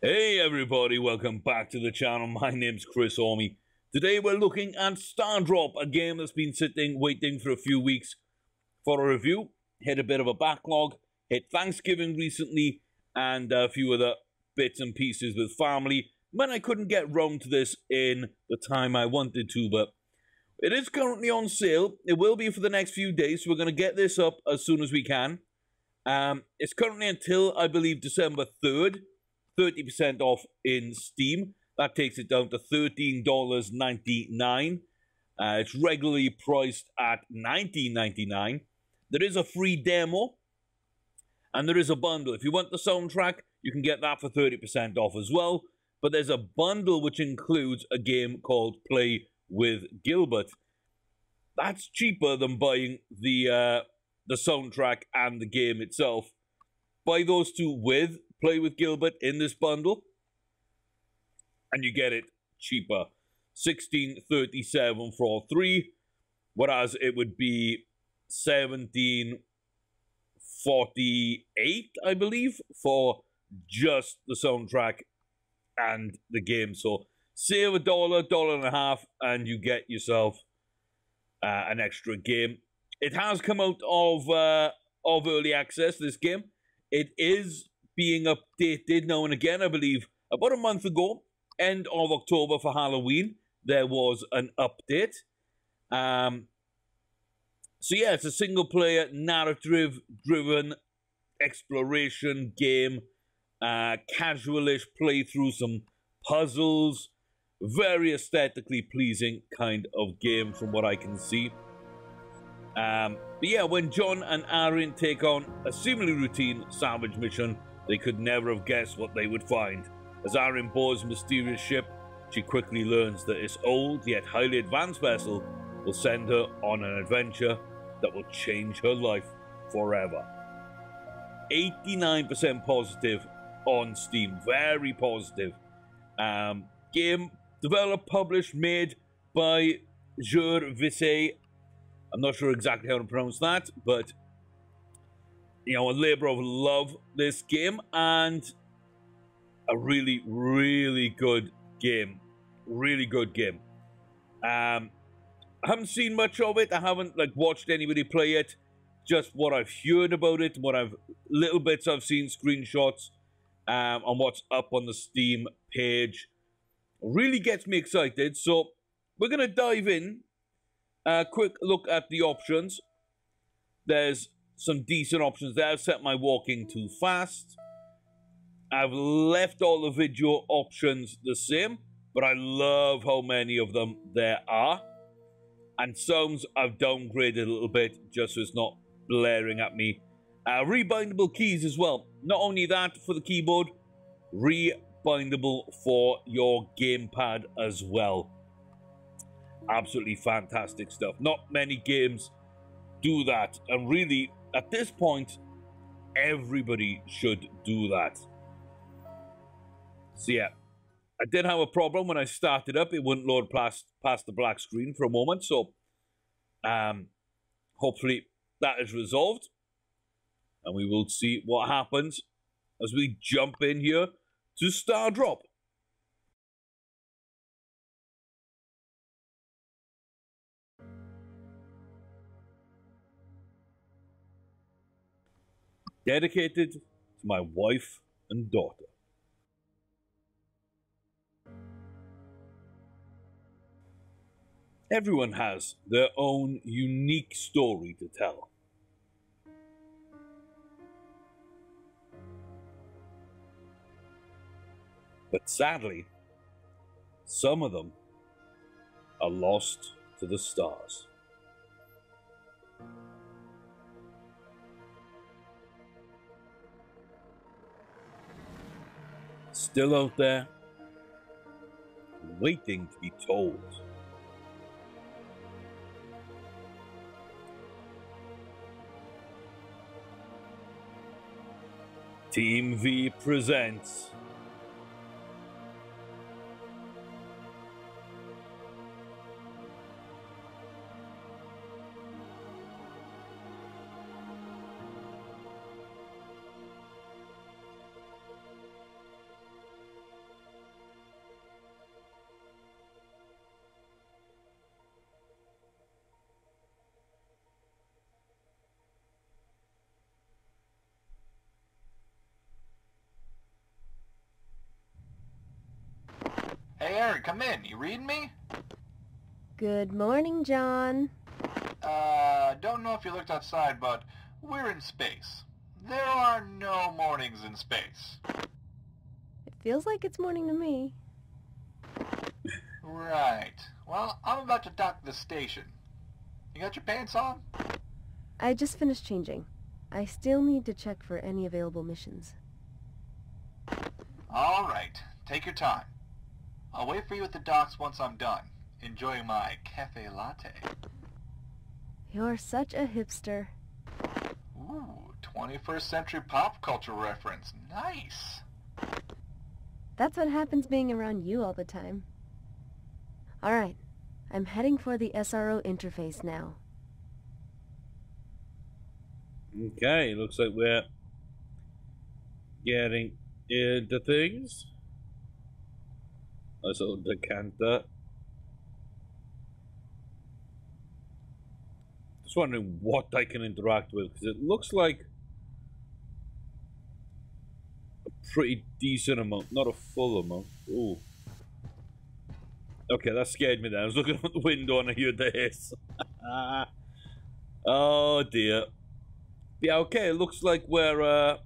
Hey everybody, welcome back to the channel. My name's Chris Ormy. Today we're looking at STARDROP, a game that's been waiting for a few weeks for a review. Hit a bit of a backlog, hit Thanksgiving recently, and a few other bits and pieces with family. But I couldn't get round to this in the time I wanted to, but it is currently on sale. It will be for the next few days, so we're going to get this up as soon as we can. It's currently until, I believe, December 3rd. 30% off in Steam. That takes it down to $13.99. It's regularly priced at $19.99. There is a free demo, and there is a bundle. If you want the soundtrack, you can get that for 30% off as well. But there's a bundle which includes a game called Play with Gilbert. That's cheaper than buying the soundtrack and the game itself. Buy those two with Play with Gilbert in this bundle, and you get it cheaper. $16.37 for 3, whereas it would be $17.48, I believe, for just the soundtrack and the game. So save $1, $1.50, and you get yourself an extra game. It has come out of early access, this game. It is being updated now and again. I believe about a month ago, end of October for Halloween, there was an update. So yeah, it's a single-player, narrative-driven exploration game, casualish playthrough, some puzzles, very aesthetically pleasing kind of game from what I can see. But yeah, when John and Aaron take on a seemingly routine salvage mission, they could never have guessed what they would find. As Aaron boards a mysterious ship, she quickly learns that this old yet highly advanced vessel will send her on an adventure that will change her life forever. 89% positive on Steam, very positive. Game developed, published, made by Visse. I'm not sure exactly how to pronounce that, but you know, a labor of love, this game, and a really, really good game. Really good game. I haven't seen much of it. I haven't watched anybody play it. Just what I've heard about it, little bits I've seen, screenshots, on what's up on the Steam page. Really gets me excited. So we're gonna dive in. Quick look at the options. There's some decent options there. I've set my walking too fast. I've left all the video options the same, but I love how many of them there are. And sounds I've downgraded a little bit just so it's not blaring at me. Rebindable keys as well. Not only that for the keyboard, rebindable for your gamepad as well. Absolutely fantastic stuff. Not many games do that, and really at this point everybody should do that. So yeah, I did have a problem when I started up. It wouldn't load past the black screen for a moment, so hopefully that is resolved, and we will see what happens as we jump in here to STARDROP. Dedicated to my wife and daughter. Everyone has their own unique story to tell. But sadly, some of them are lost to the stars. Still out there, waiting to be told. Team V presents Hey, Aaron, come in. You reading me? Good morning, John. Don't know if you looked outside, but we're in space. There are no mornings in space. It feels like it's morning to me. Right. Well, I'm about to dock the station. You got your pants on? I just finished changing. I still need to check for any available missions. All right. Take your time. I'll wait for you at the docks once I'm done, enjoying my cafe latte. You're such a hipster. Ooh, 21st century pop culture reference. Nice. That's what happens being around you all the time. Alright, I'm heading for the SRO interface now. Okay, looks like we're getting into things. Nice little decanter. Just wondering what I can interact with, because it looks like a pretty decent amount, not a full amount. Ooh. Okay, that scared me then. I was looking out the window and I heard the hiss. Oh dear. Yeah, okay, it looks like we're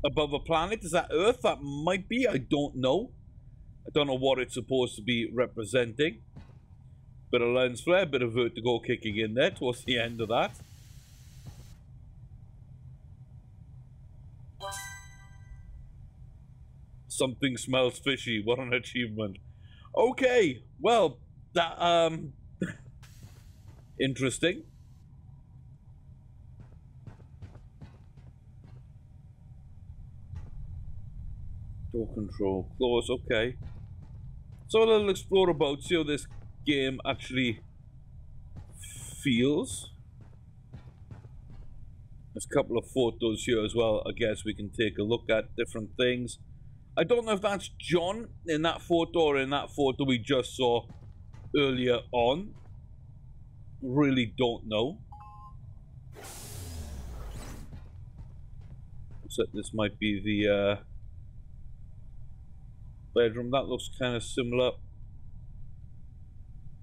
above a planet. Is that Earth? That might be. I don't know. I don't know what it's supposed to be representing. Bit of lens flare, bit of vertigo kicking in there towards the end of that. Something smells fishy. What an achievement. Okay, well, that, interesting. Door control, close, okay. So a little explore about, see how this game actually feels. There's a couple of photos here as well. I guess we can take a look at different things. I don't know if that's John in that photo or in that photo we just saw earlier on. Really don't know. Looks like this might be the bedroom. That looks kind of similar.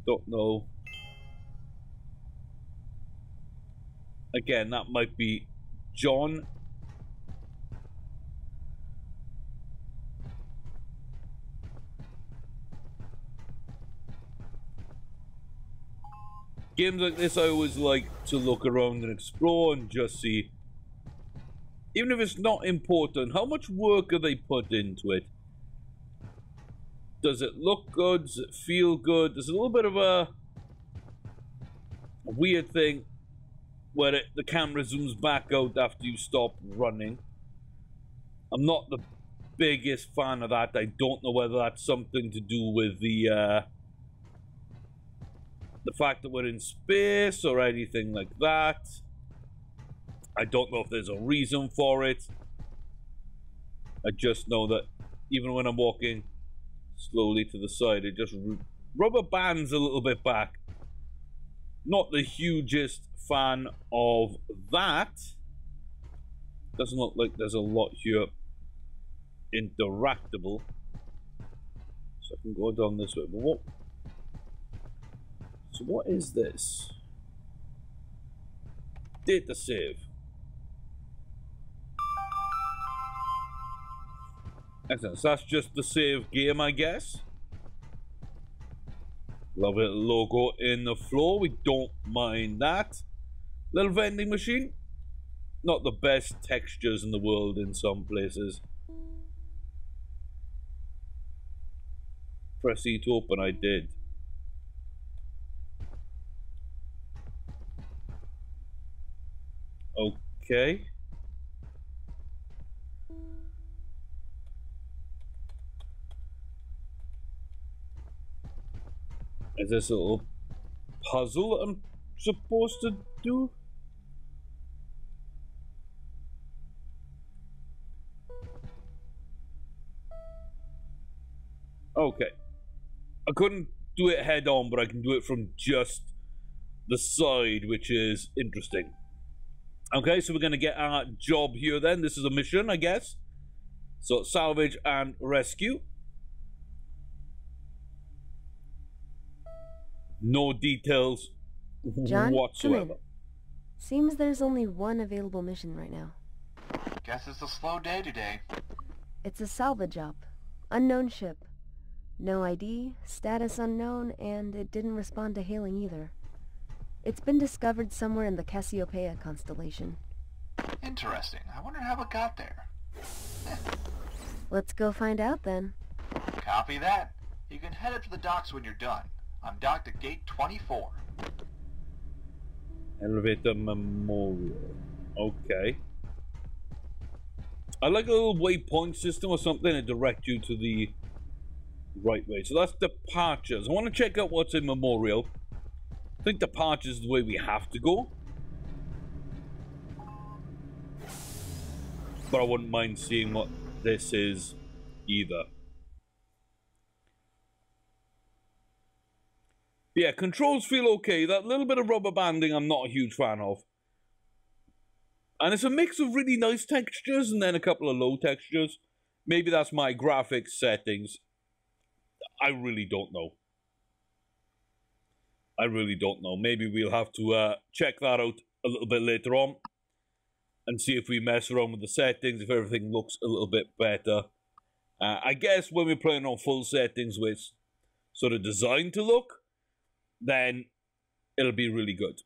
Don't know. Again, that might be John. Games like this, I always like to look around and explore and just see, even if it's not important, how much work have they put into it? Does it look good? Does it feel good? There's a little bit of a weird thing where the camera zooms back out after you stop running. I'm not the biggest fan of that. I don't know whether that's something to do with the fact that we're in space or anything like that. I don't know if there's a reason for it. I just know that even when I'm walking slowly to the side, it just rubber bands a little bit back. Not the hugest fan of that. Doesn't look like there's a lot here interactable. So I can go down this way. But what? So what is this? Data save. Excellent. So that's just the save game, I guess. Lovely little logo in the floor. We don't mind that. Little vending machine. Not the best textures in the world in some places. Press E to open. I did. Okay. Is this a little puzzle that I'm supposed to do? Okay. I couldn't do it head on, but I can do it from just the side, which is interesting. Okay, so we're going to get our job here then. This is a mission, I guess. So, salvage and rescue. No details John, whatsoever. come in. Seems there's only one available mission right now. Guess it's a slow day today. It's a salvage op. Unknown ship. No ID, status unknown, and it didn't respond to hailing either. It's been discovered somewhere in the Cassiopeia constellation. Interesting. I wonder how it got there. Let's go find out then. Copy that. You can head up to the docks when you're done. I'm docked at gate 24. Elevator Memorial. Okay. I like a little waypoint system or something to direct you to the right way. So that's departures. I want to check out what's in Memorial. I think departures is the way we have to go. But I wouldn't mind seeing what this is either. Yeah, controls feel okay. That little bit of rubber banding I'm not a huge fan of. And it's a mix of really nice textures and then a couple of low textures. Maybe that's my graphics settings. I really don't know. I really don't know. Maybe we'll have to check that out a little bit later on. And see if we mess around with the settings, if everything looks a little bit better. I guess when we're playing on full settings, where it's sort of designed to look, then it'll be really good.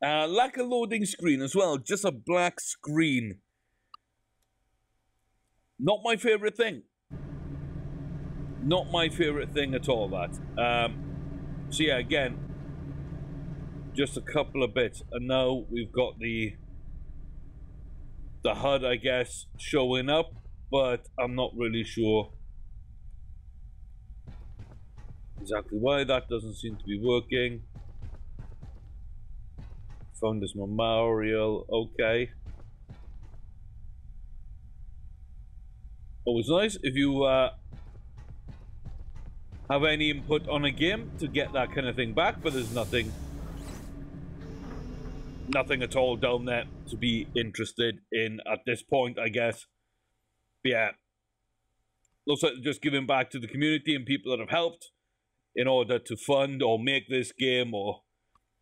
Lack a loading screen as well, just a black screen. Not my favorite thing. Not my favorite thing at all, that. So yeah, again, just a couple of bits. And now we've got the HUD, I guess, showing up, but I'm not really sure exactly why that doesn't seem to be working. Found this memorial, okay. Always nice if you have any input on a game to get that kind of thing back, but there's nothing at all down there to be interested in at this point, I guess. But yeah, looks like just giving back to the community and people that have helped in order to fund or make this game, or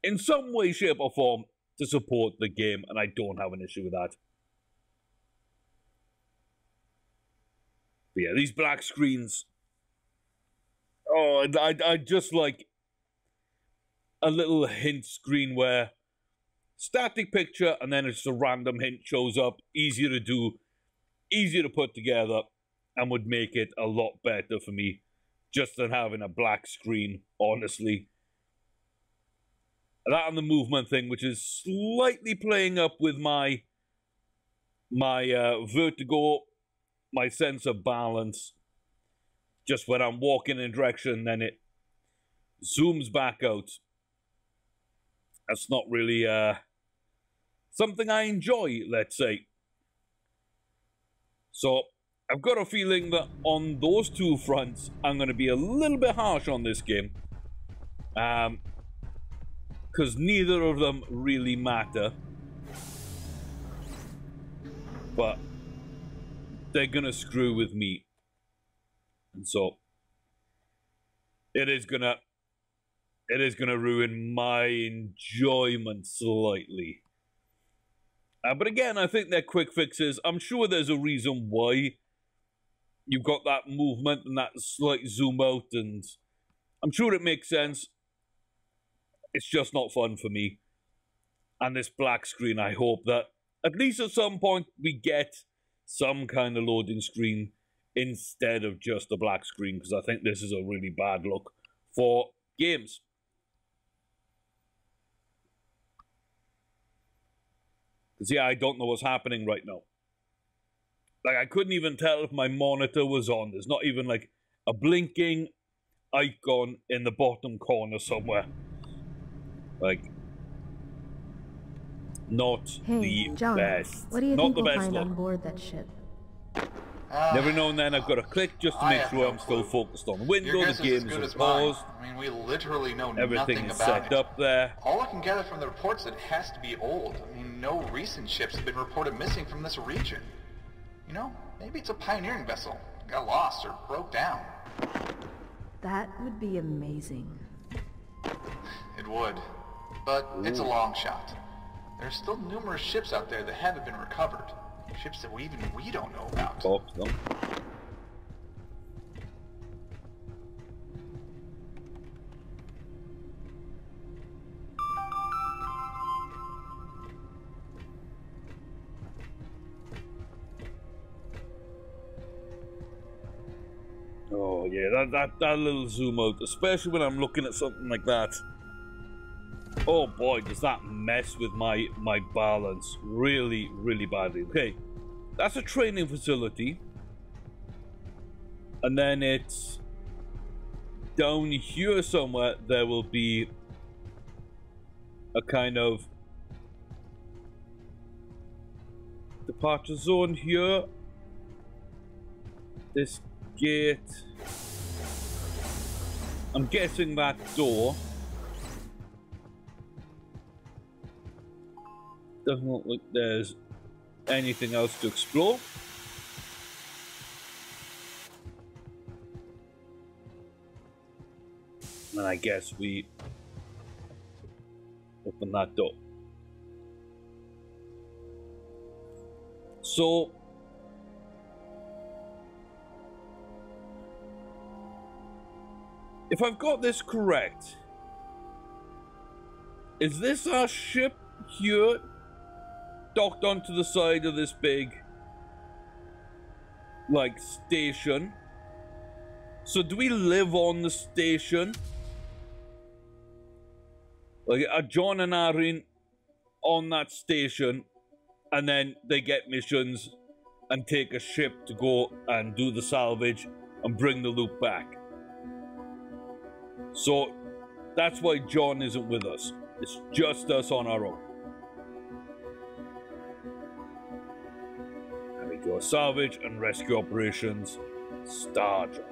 in some way, shape or form to support the game, and I don't have an issue with that. But yeah, these black screens, oh, I just like a little hint screen where static picture and then it's a random hint shows up, easier to do, easier to put together, and would make it a lot better for me just than having a black screen, honestly. That and the movement thing, which is slightly playing up with my vertigo, my sense of balance. Just when I'm walking in a direction, then it zooms back out. That's not really something I enjoy, let's say. So I've got a feeling that on those two fronts, I'm going to be a little bit harsh on this game. Because neither of them really matter. But they're going to screw with me. And so it is going to ruin my enjoyment slightly. But again, I think they're quick fixes. I'm sure there's a reason why you've got that movement and that slight zoom out, and I'm sure it makes sense. It's just not fun for me. And this black screen, I hope that at least at some point we get some kind of loading screen instead of just a black screen, because I think this is a really bad look for games. Because yeah, I don't know what's happening right now. Like, I couldn't even tell if my monitor was on. There's not even like a blinking icon in the bottom corner somewhere. Like, not the John, best. What do you not think the we'll best find look. on board that ship? Every now and then I've got to click just to make sure I'm still focused on the window. The game is paused. I mean, we literally know Everything nothing is about set it. up there. All I can gather from the reports is it has to be old. I mean, no recent ships have been reported missing from this region. You know, maybe it's a pioneering vessel. Got lost or broke down. That would be amazing. It would. But it's a long shot. There's still numerous ships out there that haven't been recovered. Ships that we don't know about. Oh, no. Oh yeah, that little zoom out, especially when I'm looking at something like that. Oh boy, does that mess with my balance really, really badly. Okay, that's a training facility. And then it's down here somewhere there will be a kind of departure zone here. This gate. I'm guessing that door doesn't look like there's anything else to explore. And I guess we open that door. So if I've got this correct, is this our ship here docked onto the side of this big like station? So do we live on the station? Like, are John and Irene on that station, and then they get missions and take a ship to go and do the salvage and bring the loot back? So that's why John isn't with us. It's just us on our own. And we go salvage and rescue operations, STARDROP.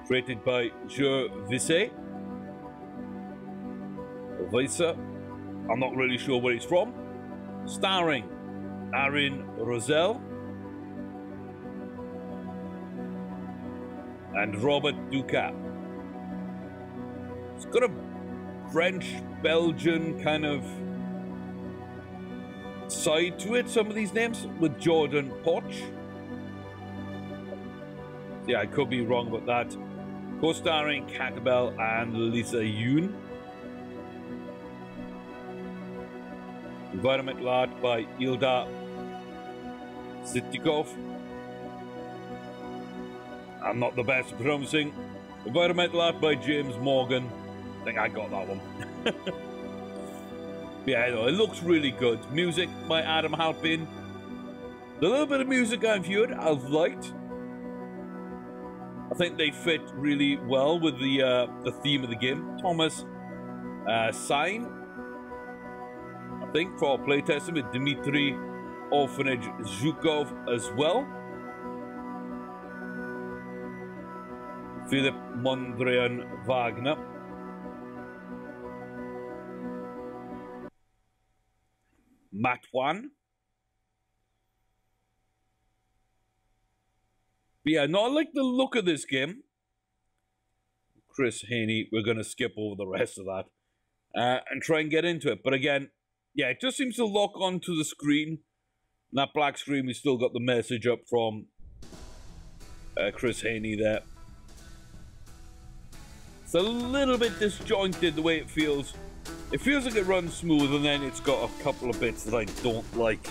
Created by Je Vissé. Visa. I'm not really sure where he's from. Starring Aaron Rosell and Robert Ducat. It's got a French-Belgian kind of side to it, some of these names, with Jordan Poch. Yeah, I could be wrong about that. Co-starring Catabel and Lisa Yoon. Environmental art by Ilda Sitikov. I'm not the best at pronouncing. Environmental art by James Morgan. I think I got that one. Yeah, no, it looks really good. Music by Adam Halpin. The little bit of music I've heard, I've liked. I think they fit really well with the theme of the game. Thomas Sign, I think, for playtesting, with Dmitry Orphanage Zhukov as well. Philip Mondrian Wagner. Matwan. But yeah, no, I like the look of this game. Chris Haney, we're going to skip over the rest of that and try and get into it. But again, yeah, it just seems to lock onto the screen. And that black screen, we still got the message up from Chris Haney there. It's a little bit disjointed the way it feels. It feels like it runs smooth, and then it's got a couple of bits that I don't like.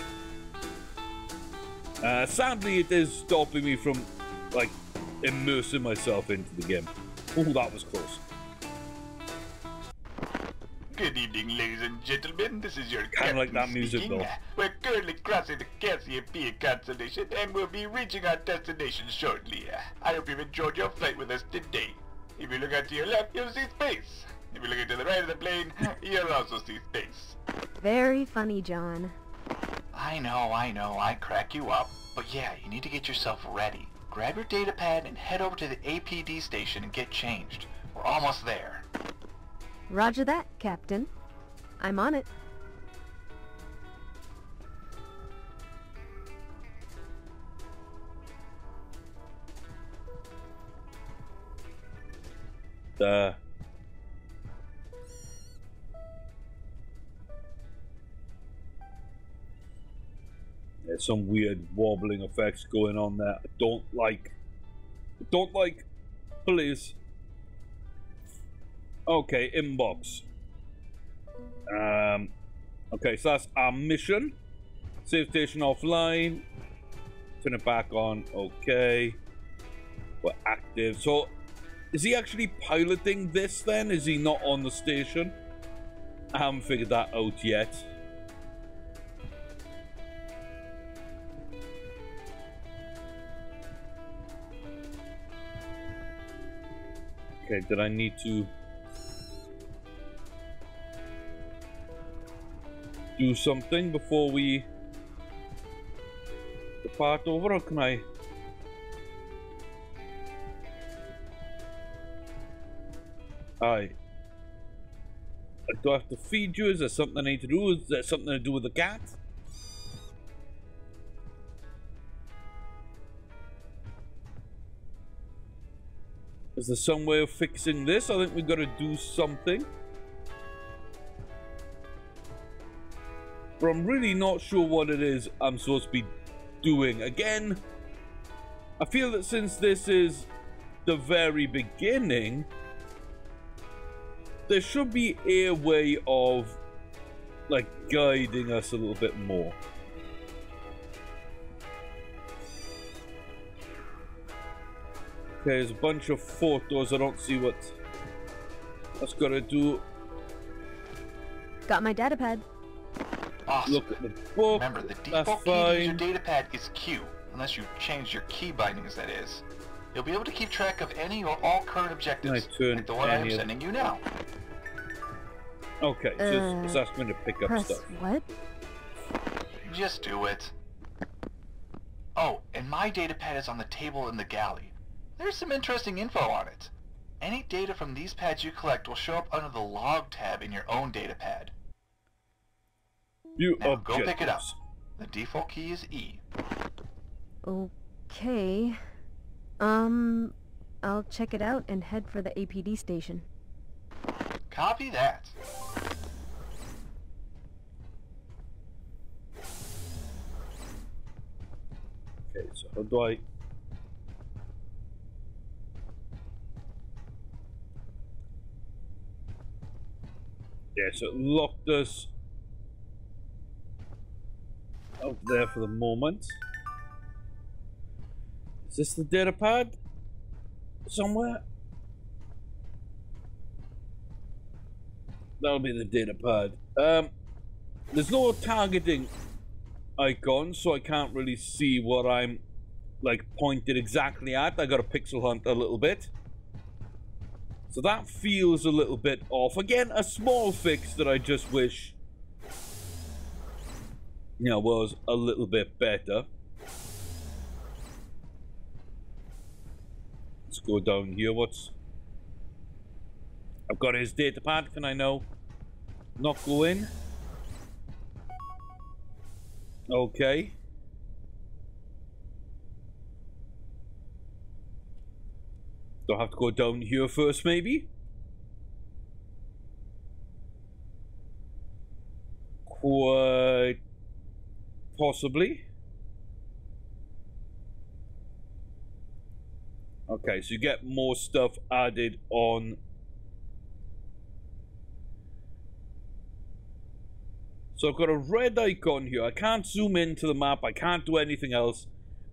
Sadly, it is stopping me from, like, immersing myself into the game. Oh, that was close. Good evening, ladies and gentlemen. This is your Kind of like that music, speaking. though. We're currently crossing the Cassiopeia constellation, and we'll be reaching our destination shortly. I hope you've enjoyed your flight with us today. If you look out to your left, you'll see space. If you look to the right of the plane, you'll also see space. Very funny, John. I know, I crack you up. But yeah, you need to get yourself ready. Grab your data pad and head over to the APD station and get changed. We're almost there. Roger that, Captain. I'm on it. There's some weird wobbling effects going on there. I don't like. Please. Okay, inbox. Okay, so that's our mission. Save station offline. Turn it back on. Okay. We're active. So, is he actually piloting this then? Is he not on the station? I haven't figured that out yet. Okay, did I need to do something before we depart over, or can I? Do I have to feed you? Is there something I need to do? Is there something to do with the cat? Is there some way of fixing this? I think we've got to do something. But I'm really not sure what it is I'm supposed to be doing. Again, I feel that since this is the very beginning, there should be a way of, like, guiding us a little bit more. Okay, there's a bunch of photos. I don't see what that's got to do. Got my datapad. Awesome. Look at the book. Remember, the default key to use your datapad is Q, unless you change your key bindings, that is. You'll be able to keep track of any or all current objectives, like the one I am sending you now. Okay, so it's asking me to pick up Press stuff. what? Just do it. Oh, and my datapad is on the table in the galley. There's some interesting info on it. Any data from these pads you collect will show up under the log tab in your own datapad. Now go pick it up. The default key is E. Okay. I'll check it out and head for the APD station. Copy that. Okay, so how do I... Yeah, so it locked us out there for the moment. Is this the data pad? Somewhere? That'll be the data pad. There's no targeting icon, so I can't really see what I'm, like, pointed exactly at. I gotta pixel hunt a little bit. So that feels a little bit off. Again, a small fix that I just wish, you know, was a little bit better. Let's go down here. What's... I've got his data pad. Can I now not go in? Okay. Do I have to go down here first, maybe? Quite possibly. Okay, so you get more stuff added on. So I've got a red icon here. I can't zoom into the map. I can't do anything else.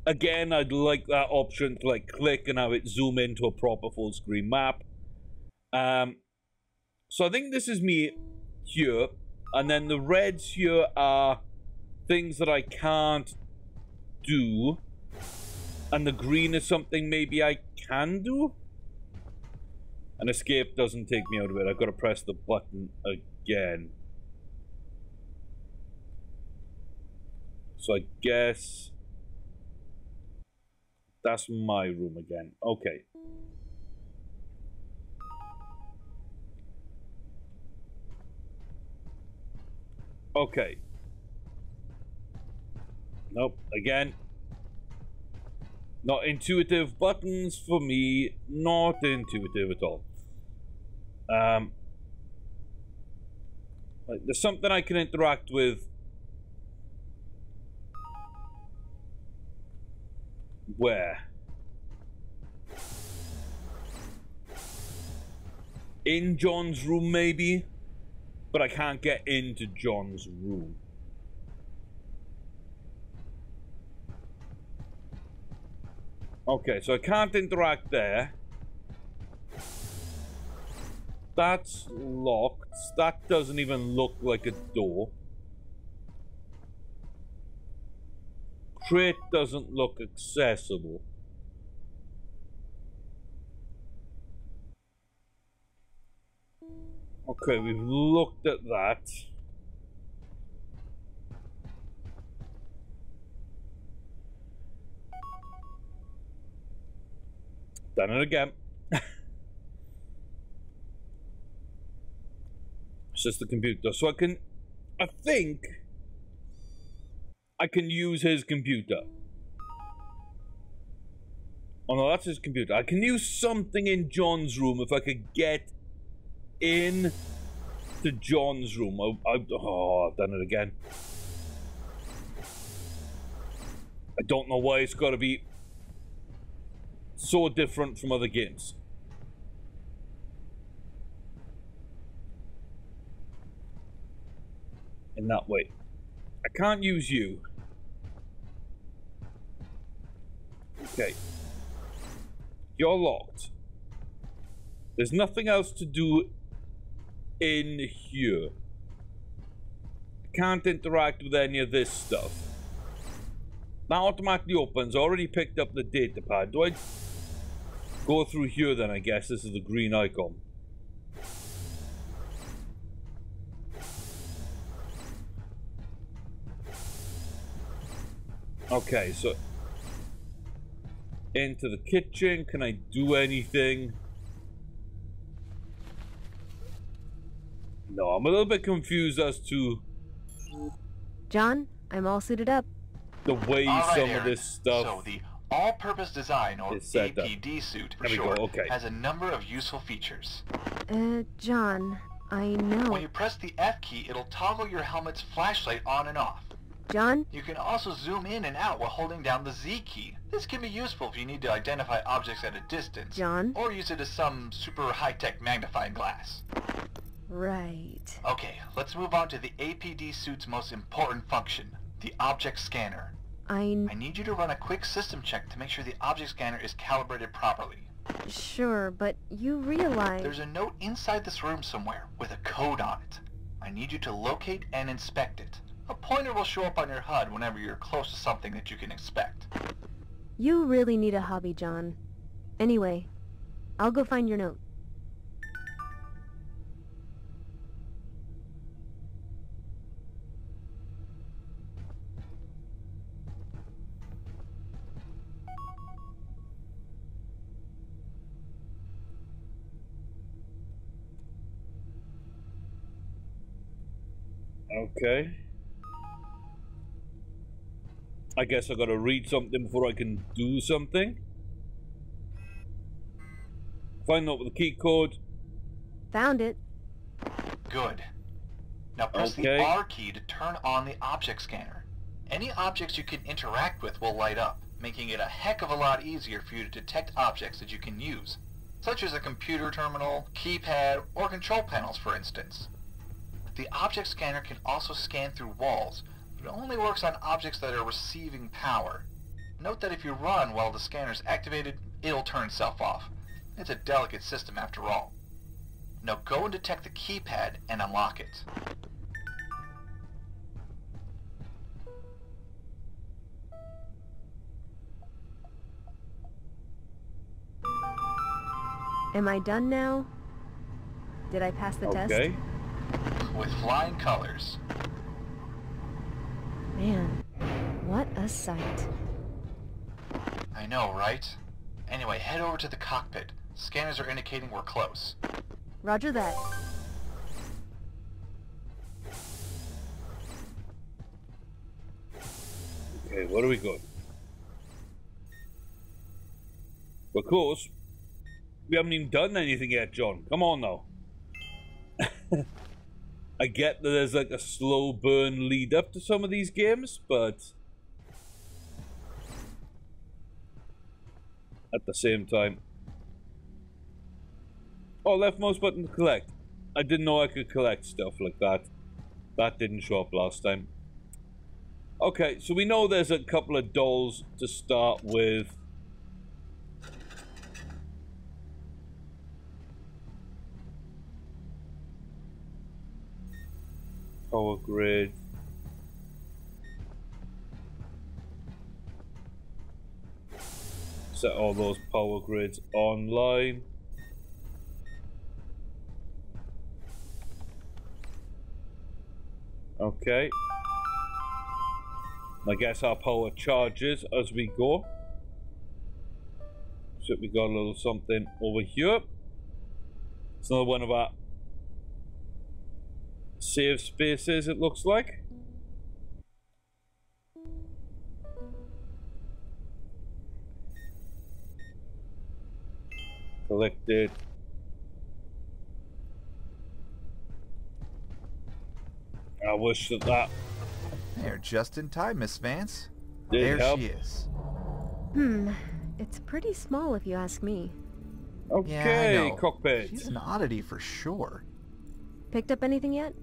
Again, I'd like that option to, like, click and have it zoom into a proper full screen map. So I think this is me here. And then the reds here are things that I can't do. And the green is something maybe I can do. And escape doesn't take me out of it. I've got to press the button again. So I guess that's my room again. Okay. Okay. Nope. Again. Not intuitive buttons for me. Not intuitive at all. Like, there's something I can interact with Where? In John's room, maybe? But I can't get into John's room. Okay, so I can't interact there. That's locked. That doesn't even look like a door. Crate doesn't look accessible. Okay, we've looked at that. Done it again. It's just the computer. So I think I can use his computer. Oh no, that's his computer. I can use something in John's room if I could get in to John's room. Oh, I've done it again. I don't know why it's got to be so different from other games. In that way. I can't use you. Okay. You're locked. There's nothing else to do in here. I can't interact with any of this stuff. That automatically opens. I already picked up the data pad. Do I go through here then? I guess this is the green icon. Okay, so into the kitchen. Can I do anything? No, I'm a little bit confused as to John, I'm all suited up. the way some of this stuff. So the all-purpose design, or is set up. APD suit for There we short, go, okay. has a number of useful features. John, I When know. you press the F key, it'll toggle your helmet's flashlight on and off. John? You can also zoom in and out while holding down the Z key. This can be useful if you need to identify objects at a distance. John? Or use it as some super high-tech magnifying glass. Right. Okay, let's move on to the APD suit's most important function, the object scanner. I need you to run a quick system check to make sure the object scanner is calibrated properly. Sure, but you realize... There's a note inside this room somewhere with a code on it. I need you to locate and inspect it. A pointer will show up on your HUD whenever you're close to something that you can inspect. You really need a hobby, John. Anyway, I'll go find your note. Okay. I guess I gotta read something before I can do something. Find out with the key code. Found it. Good. Now press the R key to turn on the object scanner. Any objects you can interact with will light up, making it a heck of a lot easier for you to detect objects that you can use, such as a computer terminal, keypad, or control panels, for instance. The object scanner can also scan through walls, but it only works on objects that are receiving power. Note that if you run while the scanner is activated, it'll turn itself off. It's a delicate system after all. Now go and detect the keypad and unlock it. Am I done now? Did I pass the test? Okay. With flying colors. Man, what a sight. I know, right? Anyway, head over to the cockpit. Scanners are indicating we're close. Roger that. Okay, what do we got? Of course, we haven't even done anything yet, John. Come on now. I get that there's like a slow burn lead up to some of these games, but at the same time. Oh, left mouse button to collect. I didn't know I could collect stuff like that. That didn't show up last time. Okay, so we know there's a couple of dolls to start with. Power grid. Set all those power grids online. Okay. I guess our power charges as we go. So we got a little something over here. It's another one of our save spaces, it looks like. Collected. I wish that You're just in time, Miss Vance. did There help. she is. It's pretty small if you ask me. Okay, Yeah, I know. cockpit. She's an oddity for sure. Picked up anything yet?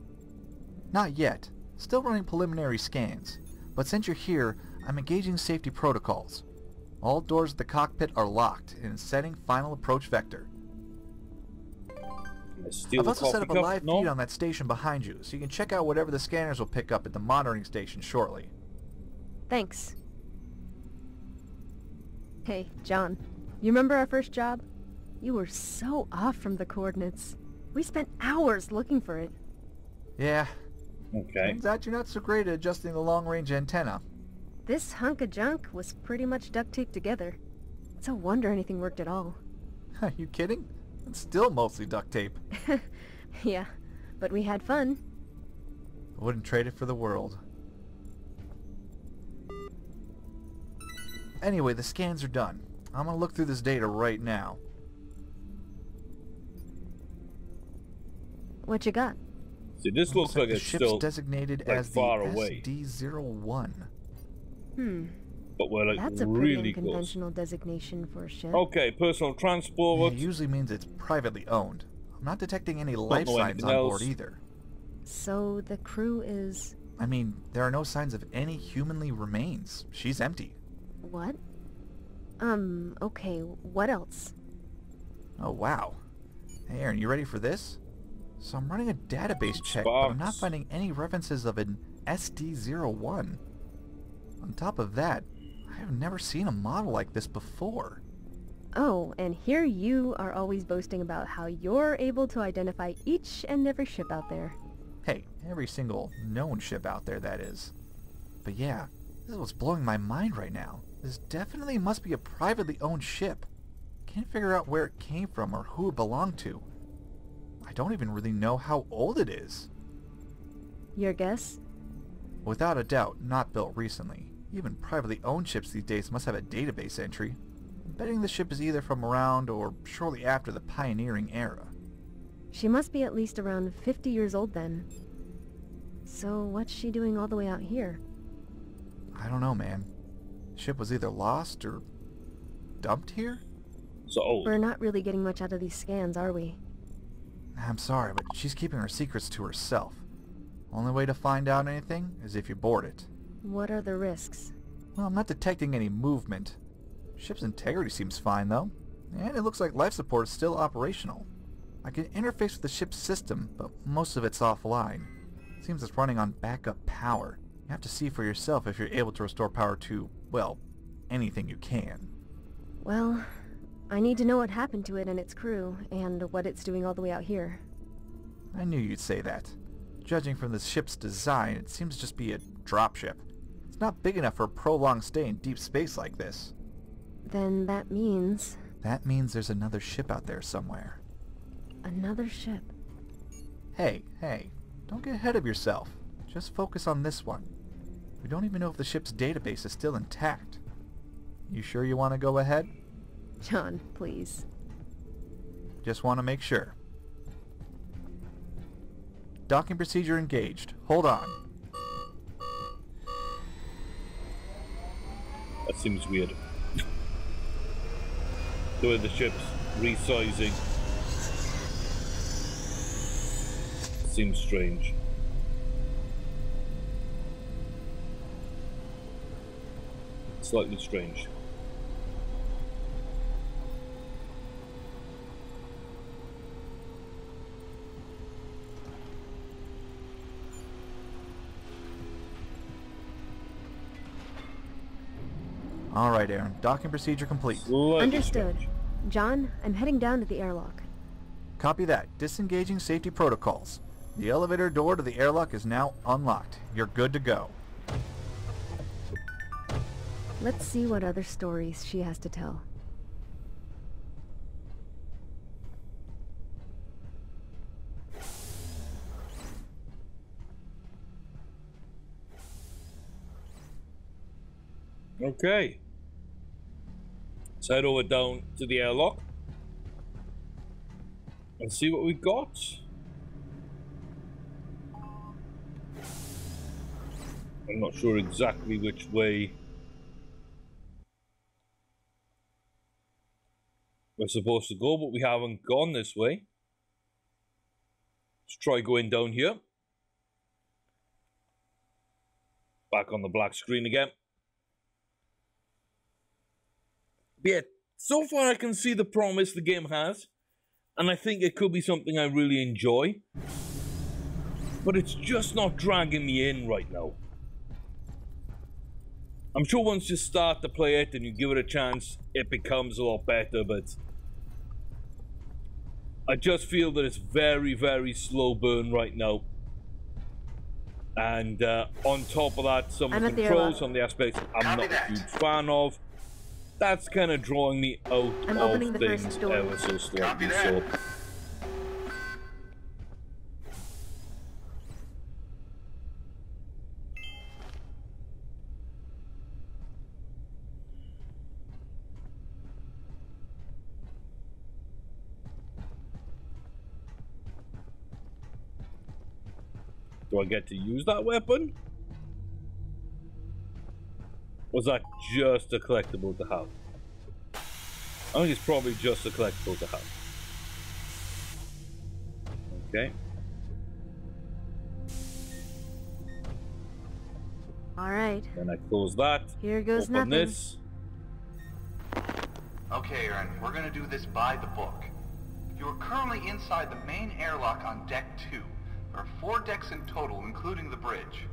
Not yet. Still running preliminary scans. But since you're here, I'm engaging safety protocols. All doors of the cockpit are locked and setting final approach vector. Steal I've the also set coffee up a cup? live No? feed on that station behind you, so you can check out whatever the scanners will pick up at the monitoring station shortly. Thanks. Hey, John. You remember our first job? You were so off from the coordinates. We spent hours looking for it. Yeah, Okay. turns out you're not so great at adjusting the long-range antenna. This hunk of junk was pretty much duct taped together. It's a wonder anything worked at all. Are you kidding? It's still mostly duct tape. Yeah, but we had fun. I wouldn't trade it for the world. Anyway, the scans are done. I'm gonna look through this data right now. What you got? See, this looks like the it's ship's still, designated like, as the far away. SD-01. but we're like That's a pretty really close. unconventional designation for a ship. Okay, personal transport. It usually means it's privately owned. I'm not detecting any life know signs anything on board else. either. So the crew is... I mean, there are no signs of any humanly remains. She's empty. what? Okay, what else? Oh, wow. Hey, Aaron, you ready for this? So I'm running a database check, but I'm not Sparks. finding any references of an SD-01. On top of that, I have never seen a model like this before. Oh, and here you are always boasting about how you're able to identify each and every ship out there. Hey, every single known ship out there, that is. But yeah, this is what's blowing my mind right now. This definitely must be a privately owned ship. Can't figure out where it came from or who it belonged to. I don't even really know how old it is. Your guess? Without a doubt, not built recently. Even privately owned ships these days must have a database entry. I'm betting the ship is either from around or shortly after the pioneering era. She must be at least around 50 years old then. So what's she doing all the way out here? I don't know, man. The ship was either lost or dumped here? So old. We're not really getting much out of these scans, are we? I'm sorry, but she's keeping her secrets to herself. Only way to find out anything is if you board it. What are the risks? Well, I'm not detecting any movement. Ship's integrity seems fine, though. And it looks like life support is still operational. I can interface with the ship's system, but most of it's offline. Seems it's running on backup power. You have to see for yourself if you're able to restore power to, well, anything you can. Well, I need to know what happened to it and its crew, and what it's doing all the way out here. I knew you'd say that. Judging from the ship's design, it seems to just be a dropship. It's not big enough for a prolonged stay in deep space like this. Then that means... That means there's another ship out there somewhere. another ship. Hey, don't get ahead of yourself. Just focus on this one. We don't even know if the ship's database is still intact. You sure you want to go ahead? John, please. Just want to make sure. Docking procedure engaged. Hold on. That seems weird. The way the ship's resizing seems strange. Slightly strange. All right, Aaron. Docking procedure complete. Slightly Understood. strange. John, I'm heading down to the airlock. Copy that. Disengaging safety protocols. The elevator door to the airlock is now unlocked. You're good to go. Let's see what other stories she has to tell. Okay. Let's head over down to the airlock and see what we got. I'm not sure exactly which way we're supposed to go, but we haven't gone this way. Let's try going down here. Back on the black screen again. Yeah, so far I can see the promise the game has, and I think it could be something I really enjoy. But it's just not dragging me in right now. I'm sure once you start to play it and you give it a chance, it becomes a lot better, but I just feel that it's very, very slow burn right now. And on top of that, some of the controls, some of the aspects I'm not a huge fan of. That's kind of drawing me out of things ever so slightly. So do I get to use that weapon? Was that just a collectible to have? I think it's probably just a collectible to have. Okay. All right. Then I close that. Here goes open nothing. This. Okay, Aaron, we're gonna do this by the book. You are currently inside the main airlock on Deck 2. There are 4 decks in total, including the bridge.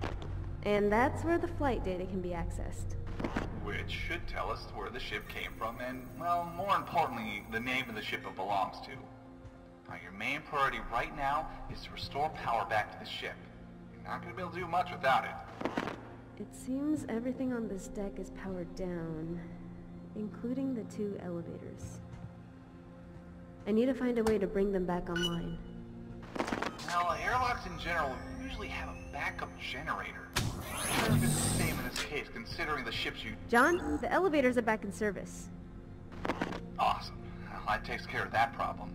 And that's where the flight data can be accessed. Which should tell us where the ship came from and, well, more importantly, the name of the ship it belongs to. Now, your main priority right now is to restore power back to the ship. You're not going to be able to do much without it. It seems everything on this deck is powered down, including the 2 elevators. I need to find a way to bring them back online. Now, airlocks in general usually have a backup generator. I'm sure it's the same in this case, considering the ships you... John, the elevators are back in service. Awesome. Well, that takes care of that problem.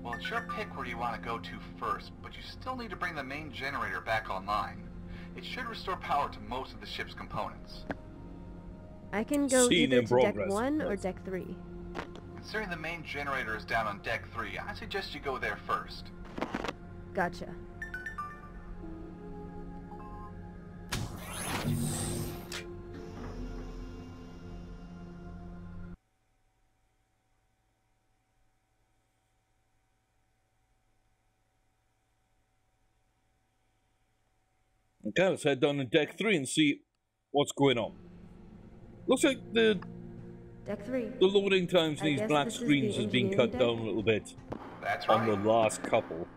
Well, it's your pick where you want to go to first, but you still need to bring the main generator back online. It should restore power to most of the ship's components. I can go Seen either in to Deck progress. 1 or Deck 3. Considering the main generator is down on Deck 3, I suggest you go there first. Gotcha. Okay, let's head down to Deck 3 and see what's going on. Looks like the Deck 3. loading times in I these guess black this is the screens has been cut engineering down deck? a little bit That's on the right. last couple.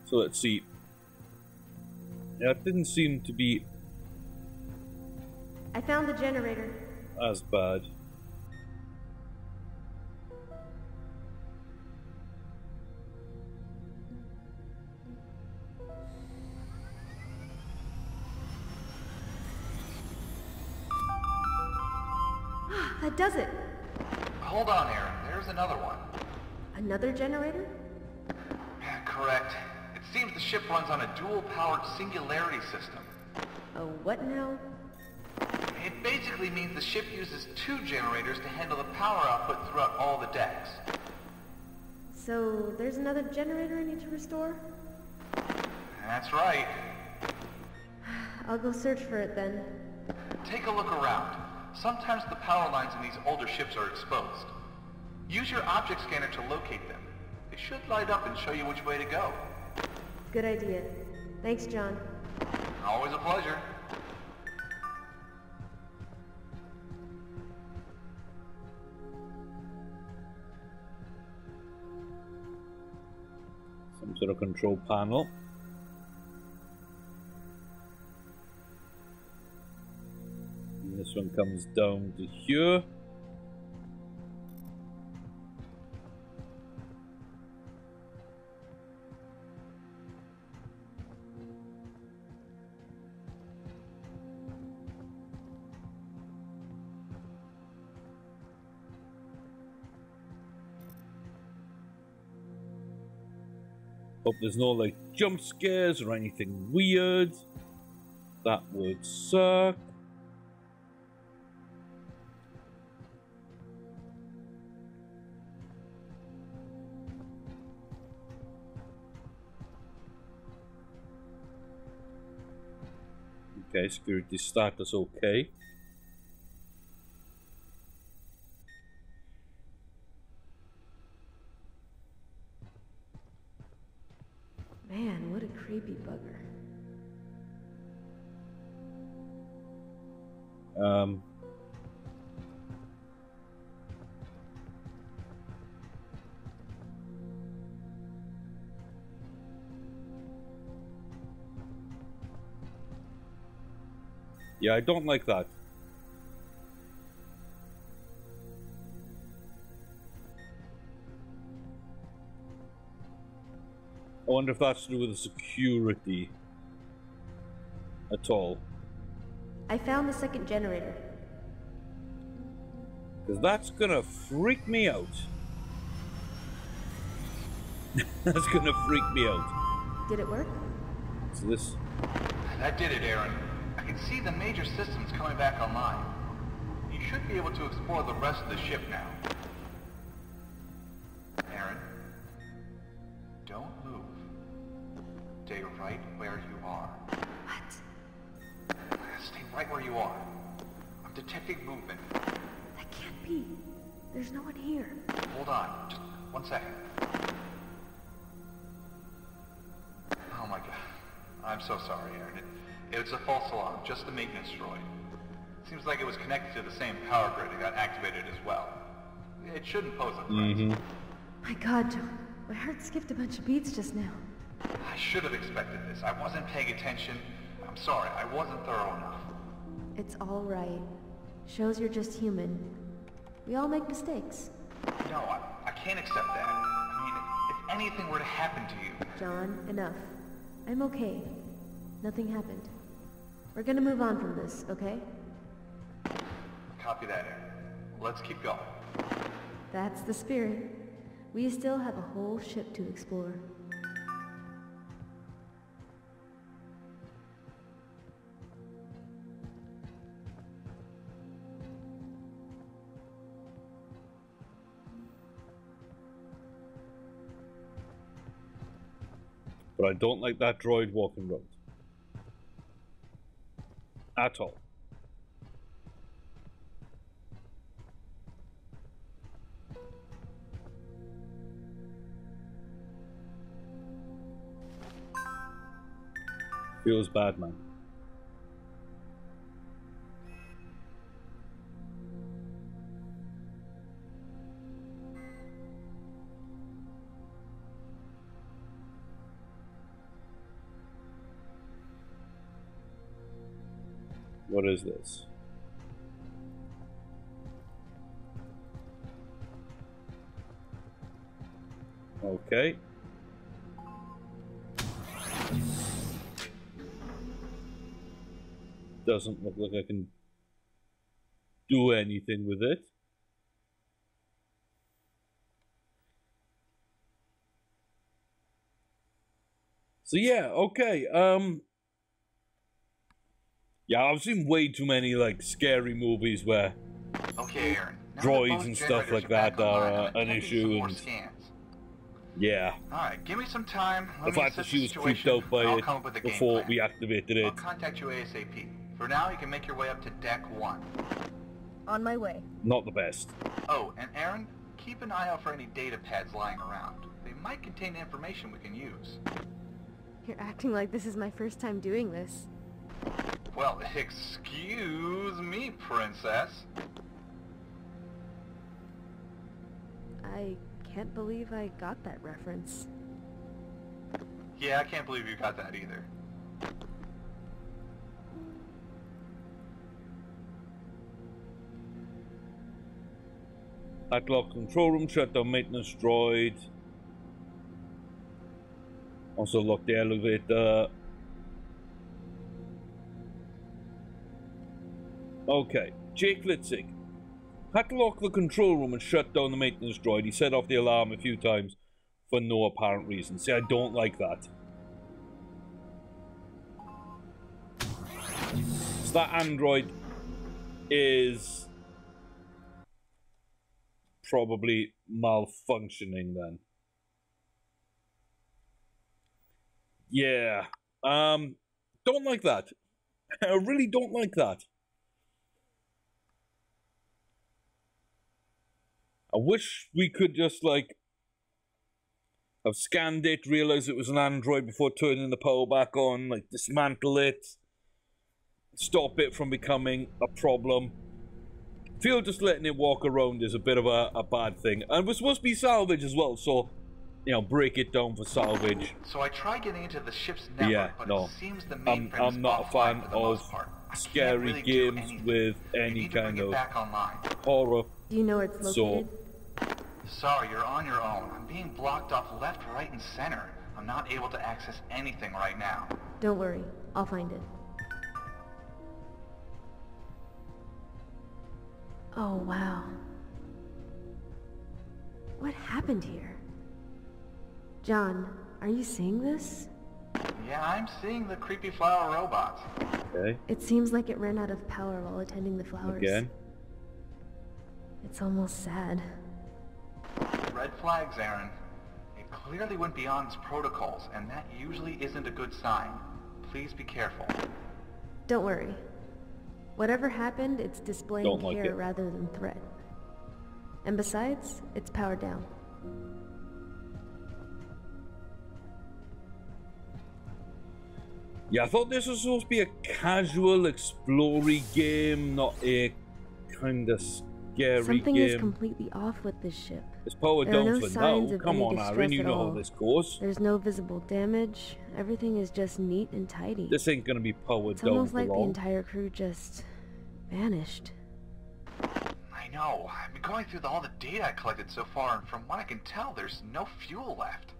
So let's see. Yeah, it didn't seem to be I found the generator. as bad. That does it. Hold on, Aaron. There's another one. Another generator? Correct. It seems the ship runs on a dual-powered singularity system. A what now? It basically means the ship uses 2 generators to handle the power output throughout all the decks. So, there's another generator I need to restore? That's right. I'll go search for it then. Take a look around. Sometimes the power lines in these older ships are exposed. Use your object scanner to locate them. They should light up and show you which way to go. Good idea. Thanks, John. Always a pleasure. Some sort of control panel. And this one comes down to here. Hope there's no like jump scares or anything weird. That would suck. Okay, security status okay. Man, what a creepy bugger. Yeah, I don't like that. I wonder if that's to do with the security at all. I found the second generator. Because that's gonna freak me out. That's gonna freak me out. Did it work? So this... That did it, Aaron. I can see the major systems coming back online. You should be able to explore the rest of the ship now. Aaron, don't move. Stay right where you are. What? Stay right where you are. I'm detecting movement. That can't be. There's no one here. Hold on, just 1 second. Oh my god. I'm so sorry, Aaron. It was a false alarm, just the maintenance droid. Seems like it was connected to the same power grid and got activated as well. It shouldn't pose a threat. My god, John. My heart skipped a bunch of beats just now. I should have expected this. I wasn't paying attention. I'm sorry, I wasn't thorough enough. It's all right. Shows you're just human. We all make mistakes. No, I can't accept that. I mean, if anything were to happen to you... John, enough. I'm okay. Nothing happened. We're gonna move on from this, okay? Copy that, Aaron. Let's keep going. That's the spirit. We still have a whole ship to explore. But I don't like that droid walking around. At all. Feels bad, man. What is this? Okay. Doesn't look like I can do anything with it. So yeah, okay. Yeah, I've seen way too many, like, scary movies where Okay, Aaron. Now droids the and stuff like back that online, are I'm an taking issue, some more and scans. yeah. Alright, give me some time. The fact that she was creeped out by it before we activated I'll it. contact you ASAP. For now, you can make your way up to Deck 1. On my way. Not the best. Oh, and Aaron, keep an eye out for any data pads lying around. They might contain information we can use. You're acting like this is my first time doing this. Well, excuse me, princess. I can't believe I got that reference. Yeah, I can't believe you got that either. Lock control room, shut down maintenance droid. Also lock the elevator. Okay, Jake Litzig. Had to lock the control room and shut down the maintenance droid. He set off the alarm a few times for no apparent reason. See, I don't like that. So that android is probably malfunctioning then. Yeah. Don't like that. I really don't like that. I wish we could just, like, have scanned it, realize it was an android before turning the power back on, like, dismantle it, stop it from becoming a problem. I feel just letting it walk around is a bit of a bad thing. And we're supposed to be salvage as well, so, you know, break it down for salvage. So I tried getting into the ship's network, Yeah, but no. it seems the mainframe is I'm not a fan offline for the of most part. I can't scary really do games anything. with You any need to kind bring it of back online. horror. Do you know where it's located? Sorry, you're on your own. I'm being blocked off left, right, and center. I'm not able to access anything right now. Don't worry, I'll find it. Oh, wow. What happened here? John, are you seeing this? Yeah, I'm seeing the creepy flower robots. Okay. It seems like it ran out of power while attending the flowers. Again. It's almost sad. Red flags, Aaron. It clearly went beyond its protocols, and that usually isn't a good sign. Please be careful. Don't worry. Whatever happened, it's displaying Don't like care it. rather than threat. And besides, it's powered down. Yeah, I thought this was supposed to be a casual, explory game, not a kind of scary Something game. is completely off with this ship. It's powered There are down no for signs now. of Come any on, Aaron, distress you at know all. how this goes. There's no visible damage. Everything is just neat and tidy. This ain't gonna be powered It's down almost for like the long. entire crew just vanished. I know. I've been going through all the data I collected so far, and from what I can tell, there's no fuel left.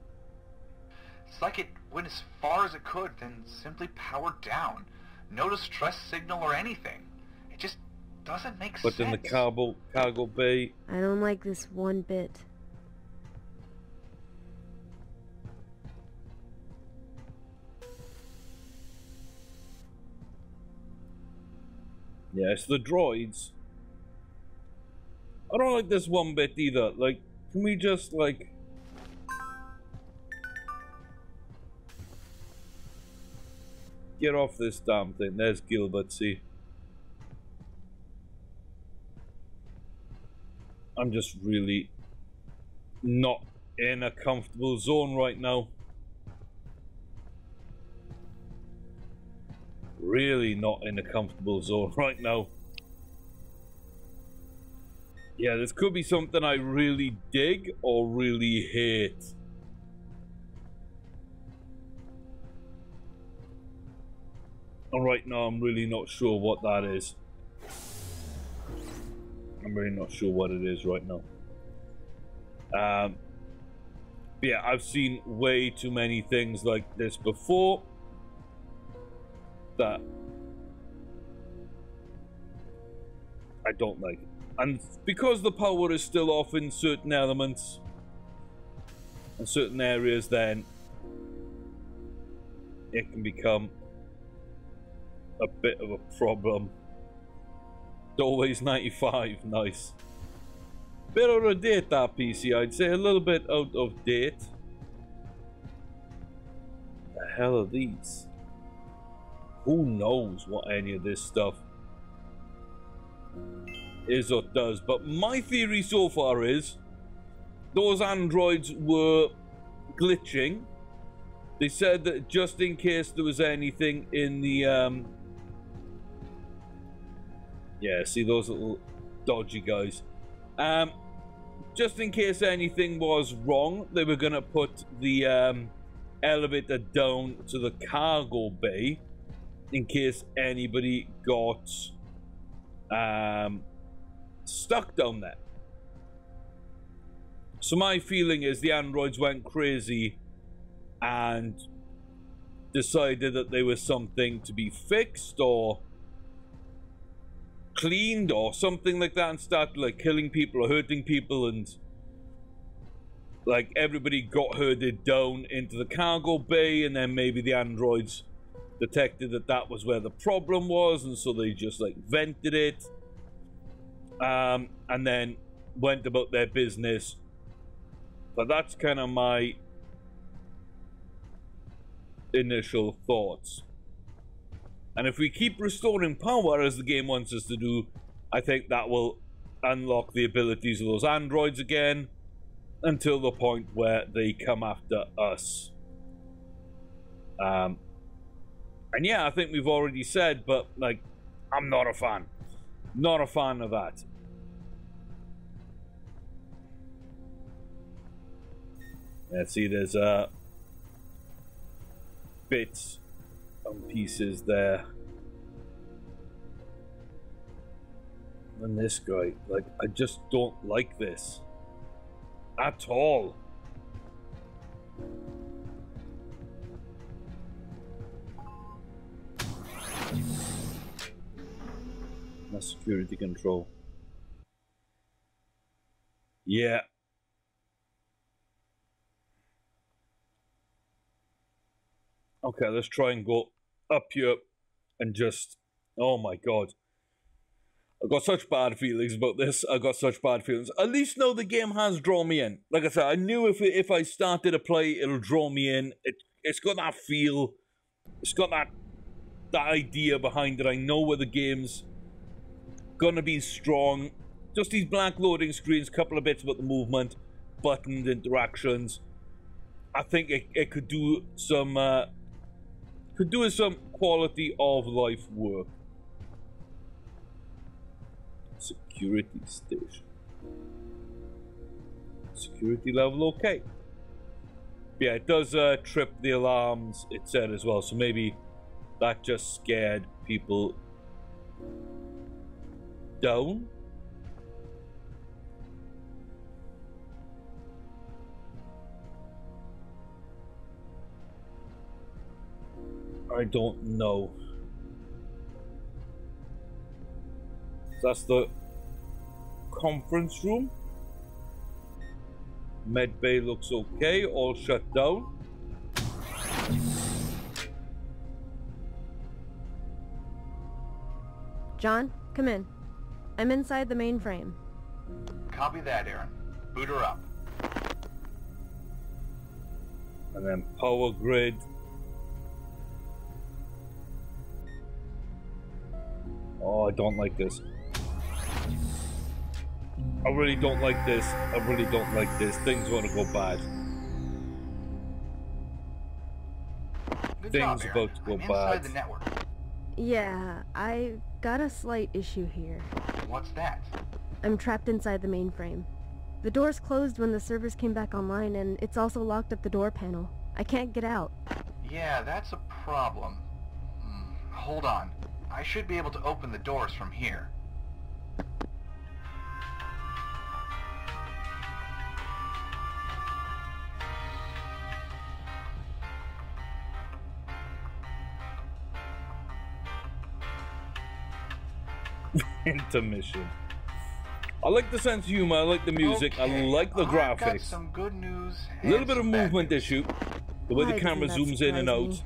It's like it went as far as it could, then simply powered down. No distress signal or anything. It just doesn't make sense. But in the cargo bay, I don't like this one bit. yeah, it's the droids. I don't like this one bit either. Like, can we just, like... get off this damn thing. There's Gilbert, see. I'm just really not in a comfortable zone right now. Really not in a comfortable zone right now. Yeah, this could be something I really dig or really hate. And right now, I'm really not sure what that is. I'm really not sure what it is right now. Yeah, I've seen way too many things like this before that I don't like. And because the power is still off in certain elements and certain areas, then it can become a bit of a problem. Always 95, nice. Bit out of date, that PC, I'd say. A little bit out of date. The hell are these? Who knows what any of this stuff is or does, but my theory so far is those androids were glitching. They said that just in case there was anything in the yeah, see those little dodgy guys, just in case anything was wrong, they were gonna put the elevator down to the cargo bay in case anybody got stuck down there. So my feeling is the androids went crazy and decided that there was something to be fixed or cleaned or something like that, and started like killing people or hurting people, and like everybody got herded down into the cargo bay, and then maybe the androids detected that that was where the problem was, and so they just like vented it, and then went about their business. But that's kind of my initial thoughts. And if we keep restoring power as the game wants us to do, I think that will unlock the abilities of those androids again until the point where they come after us. And yeah, I think we've already said, but like, I'm not a fan. Not a fan of that. Let's see, there's bits and pieces there. And this guy, like, I just don't like this at all. My security control. Yeah. Okay, let's try and go up here and just... Oh my god. I've got such bad feelings about this. I've got such bad feelings. At least now the game has drawn me in. Like I said, I knew if I started to play, it'll draw me in. It's got that feel. It's got that idea behind it. I know where the game's gonna be strong. Just these black loading screens, couple of bits about the movement, buttons, interactions. I think it could do some... could do some quality of life work. Security station. Security level okay. Yeah, it does trip the alarms, it said as well, so maybe that just scared people down. I don't know. That's the conference room. Med bay looks okay, all shut down. John, come in. I'm inside the mainframe. Copy that, Aaron. Boot her up. And then power grid. Oh, I don't like this. I really don't like this. I really don't like this. Things want to go bad. Good Things job, about to go I'm bad. inside the network. Yeah, I got a slight issue here. What's that? I'm trapped inside the mainframe. The doors closed when the servers came back online, and it's also locked up the door panel. I can't get out. Yeah, that's a problem. Hold on. I should be able to open the doors from here. Intermission. I like the sense of humor, I like the music, Okay, I like the I've got graphics. some good news. A little bit of movement issue. issue. The way Why the camera doesn't that zooms in and surprise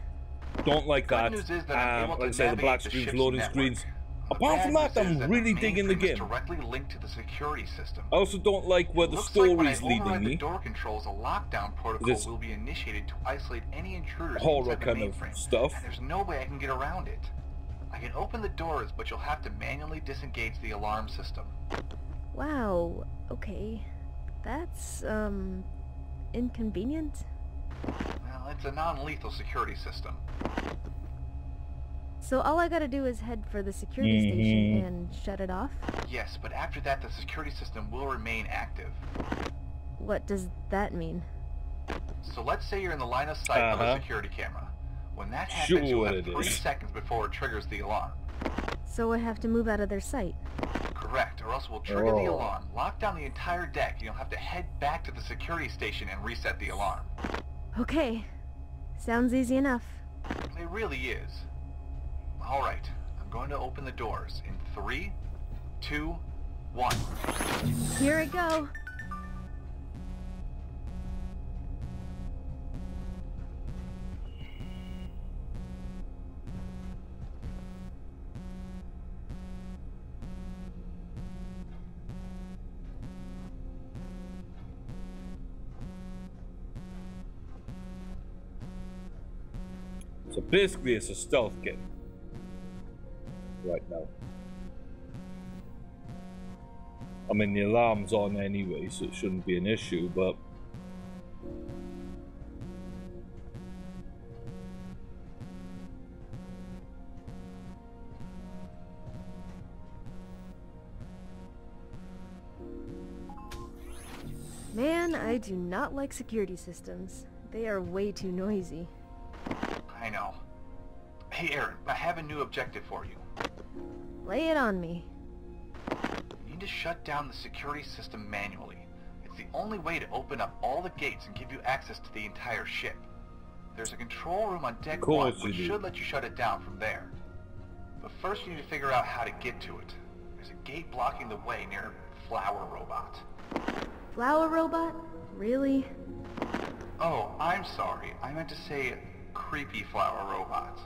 out. Don't like Good that. news is that I'm able Like to I say, the navigate black the screens, ship's loading network. screens. The Apart bad from that, news is I'm that really the digging the mainframe is game. directly linked to the security system. I also don't like where the Looks like when I story's leading override the me. door controls, a lockdown protocol This will be initiated to isolate any intruders horror inside the kind of mainframe. stuff. And there's no way I can get around it. I can open the doors, but you'll have to manually disengage the alarm system. Wow, okay. That's, inconvenient? Well, it's a non-lethal security system. So all I gotta do is head for the security station and shut it off? Yes, but after that, the security system will remain active. What does that mean? So let's say you're in the line of sight of a security camera. When that happens, you'll have 3 seconds before it triggers the alarm. So I have to move out of their sight? Correct, or else we'll trigger the alarm, lock down the entire deck, and you'll have to head back to the security station and reset the alarm. Okay. Sounds easy enough. It really is. Alright, I'm going to open the doors in 3, 2, 1. Here I go. So basically it's a stealth game right now. I mean, the alarm's on anyway, so it shouldn't be an issue, but Man, I do not like security systems. They are way too noisy. I know. Hey Aaron, I have a new objective for you. Lay it on me. You need to shut down the security system manually. It's the only way to open up all the gates and give you access to the entire ship. There's a control room on deck 1 which should let you shut it down from there. But first you need to figure out how to get to it. There's a gate blocking the way near Flower Robot. Flower robot? Really? Oh, I'm sorry. I meant to say creepy flower robot.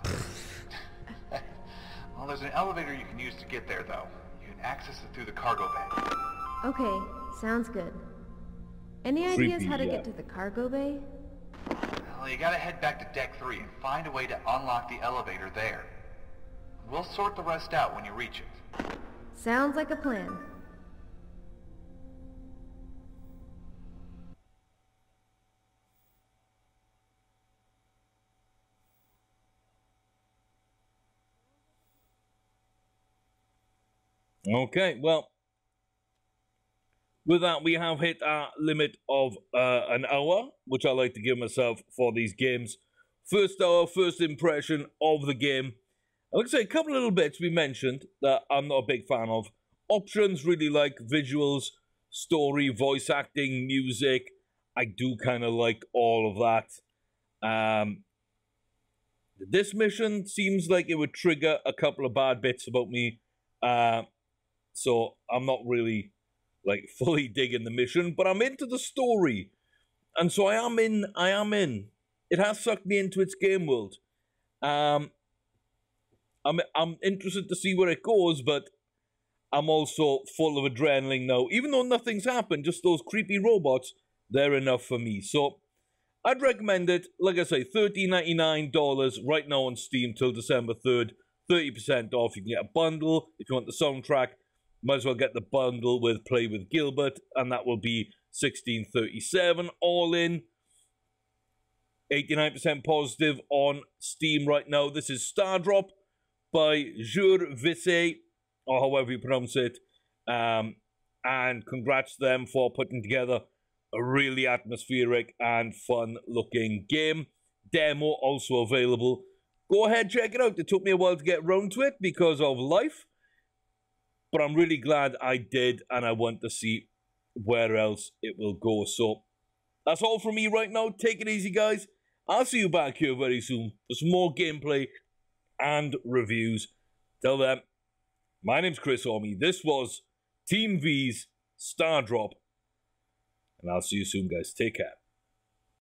Well, there's an elevator you can use to get there, though. You can access it through the cargo bay. Okay, sounds good. Any ideas how to get to the cargo bay? Well, you gotta head back to Deck 3 and find a way to unlock the elevator there. We'll sort the rest out when you reach it. Sounds like a plan. okay, well, with that, we have hit our limit of an hour, which I like to give myself for these games. First hour, first impression of the game. I like to say a couple of little bits we mentioned that I'm not a big fan of. Options, really like visuals, story, voice acting, music. I do kind of like all of that. This mission seems like it would trigger a couple of bad bits about me. So I'm not really like fully digging the mission, but I'm into the story. And so I am in. It has sucked me into its game world. I'm interested to see where it goes, but I'm also full of adrenaline now. Even though nothing's happened, just those creepy robots, they're enough for me. So I'd recommend it. Like I say, $13.99 right now on Steam till December 3rd. 30% off. You can get a bundle if you want the soundtrack. Might as well get the bundle with Play with Gilbert, and that will be $16.37 all in. 89% positive on Steam right now. This is STARDROP by Visse, or however you pronounce it. And congrats to them for putting together a really atmospheric and fun-looking game. Demo also available. Go ahead, check it out. It took me a while to get around to it because of life. But I'm really glad I did, and I want to see where else it will go. So that's all from me right now. Take it easy, guys. I'll see you back here very soon for some more gameplay and reviews. Till then, my name's Chris Orme. This was Team V's STARDROP. And I'll see you soon, guys. Take care.